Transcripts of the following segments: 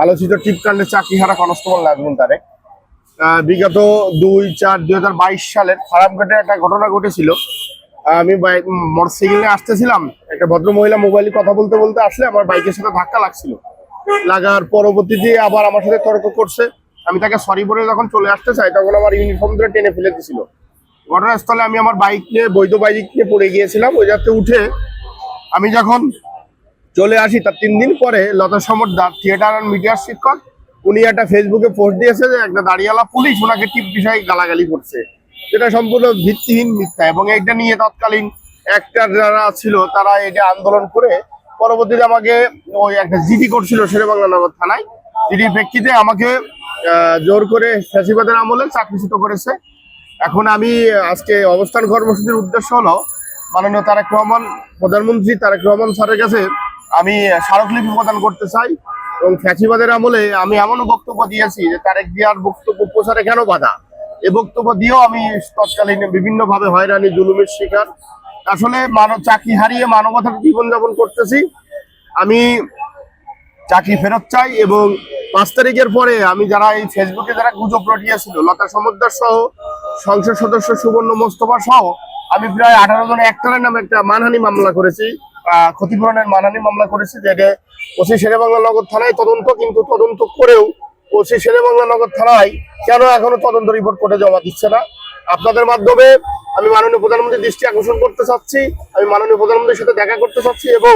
আলোচিত টিপকাণ্ডে চাকরিহারা কনস্টেবল নাজমুল তারেক বিগত 2/4/2022 সালের খারাপঘাটে একটা ঘটনা ঘটেছিল। আমি মোটরসাইকেল নিয়ে আসতেছিলাম, একটা ভদ্র মহিলা মোবাইলে কথা বলতে বলতে আসলে আমার বাইকের সাথে ধাক্কা লাগছিল। লাগার পরবর্তীতে আবার আমার সাথে তর্ক করছে। আমি তাকে সরি বলে যখন চলে আসতে চাই তখন আমার ইউনিফর্ম ধরে টেনে ফেলে দিয়েছিল। ঘটনাস্থলে আমি আমার বাইক নিয়ে বৈধ বাইক নিয়ে পড়ে গিয়েছিলাম। ওই যাতে উঠে আমি যখন চলে আসি তার 3 দিন পরে লতা সমর থিয়েটার অ্যান্ড মিডিয়ার শিক্ষক উনি একটা ফেসবুকে পোস্ট দিয়েছে যে একটা দাঁড়িয়ালা পুলিশ ওনাকে টিপ বিষয়ে গালাগালি করছে, যেটা সম্পূর্ণ ভিত্তিহীন মিথ্যা। এবং এইটা নিয়ে তৎকালীন একটা যারা ছিল তারা এটা আন্দোলন করে পরবর্তীতে আমাকে ওই একটা জিডি করছিল শেরেবাংলা নগর থানায়। জিডির প্রেক্ষিতে আমাকে জোর করে ফ্যাসিবাদের আমলে চাকরিচ্যুত করেছে। এখন আমি আজকে অবস্থান কর্মসূচির উদ্দেশ্য হলো মাননীয় তারেক রহমান প্রধানমন্ত্রী তারেক রহমান স্যারের কাছে আমি স্মারকলিপি প্রদান করতে চাই। এবং ফ্যাসিবাদের আমলে আমি এমনও বক্তব্য দিয়েছি যে তারেক জিয়ার বক্তব্য প্রচারে কেন বাধা, এ বক্তব্য দিয়েও আমি তৎকালীন বিভিন্নভাবে হয়রানি জুলুমের শিকার। আসলে চাকরি হারিয়ে মানবতার জীবনযাপন করতেছি। আমি চাকরি ফেরত চাই এবং 5 তারিখের পরে আমি যারা এই ফেসবুকে যারা গুজব রটিয়েছিল লতা সমদ্দার সহ সংসদ সদস্য সুবর্ণ মোস্তফা সহ আমি প্রায় 18 জন একটারের নামে একটা মানহানি মামলা করেছি, ক্ষতিপূরণের মানহানি মামলা করেছি, যেটা ওসি শেরেবাংলা নগর থানায় তদন্ত, কিন্তু তদন্ত করেও ওসি শেরেবাংলা নগর থানায় কেন এখনো তদন্ত রিপোর্ট কোর্টে জমা দিচ্ছে না। আপনাদের মাধ্যমে আমি মাননীয় প্রধানমন্ত্রীর দৃষ্টি আকর্ষণ করতে চাচ্ছি, আমি মাননীয় প্রধানমন্ত্রীর সাথে দেখা করতে চাচ্ছি এবং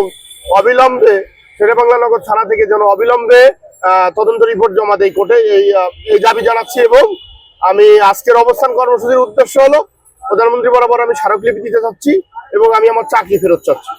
অবিলম্বে শেরেবাংলা নগর থানা থেকে যেন অবিলম্বে তদন্ত রিপোর্ট জমা দেয় কোর্টে, এই দাবি জানাচ্ছি। এবং আমি আজকের অবস্থান কর্মসূচির উদ্দেশ্য হলো প্রধানমন্ত্রী বরাবর আমি স্মারকলিপি দিতে চাচ্ছি এবং আমি আমার চাকরি ফেরত চাচ্ছি।